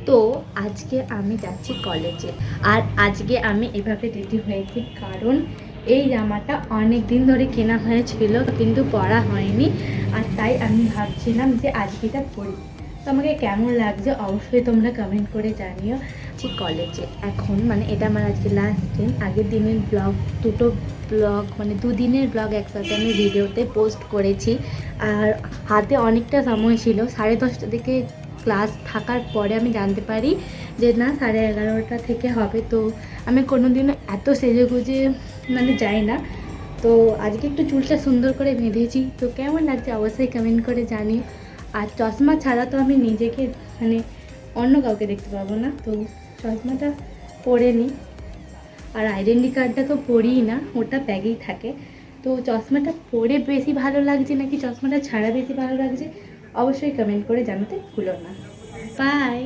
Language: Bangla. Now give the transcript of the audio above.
তো আজকে আমি যাচ্ছি কলেজে, আর আজকে আমি এভাবে রেডি হয়েছি কারণ এই জামাটা অনেক দিন ধরে কেনা হয়েছিল কিন্তু পরা হয়নি, আর তাই আমি ভাবছিলাম যে আজকে এটা পরি। তো আমাকে কেমন লাগছে অবশ্যই তোমরা কমেন্ট করে জানিও। কলেজে এখন মানে এটা আমার আজকে লাস্ট দিন। আগের দিনের ব্লগ, দুটো ব্লগ মানে দুদিনের ব্লগ একসাথে আমি ভিডিওতে পোস্ট করেছি, আর হাতে অনেকটা সময় ছিল। 10:30 থেকে ক্লাস থাকার পরে আমি জানতে পারি যে না 11:30 থেকে হবে। তো আমি কোনোদিনও এত সেজেগুজে মানে যাই না। তো আজকে একটু চুলটা সুন্দর করে বেঁধেছি, তো কেমন লাগছে অবশ্যই কমেন্ট করে জানিও। আর চশমা ছাড়া তো আমি নিজেকে মানে অন্য কাউকে দেখতে পাবো না, তো চশমাটা পরে নিই। আর আইডেন্টি কার্ডটা তো পরিই না, ওটা ব্যাগেই থাকে। তো চশমাটা পরে বেশি ভালো লাগছে নাকি চশমাটা ছাড়া বেশি ভালো লাগছে অবশ্যই কমেন্ট করে জানাতে ভুলো না। বাই।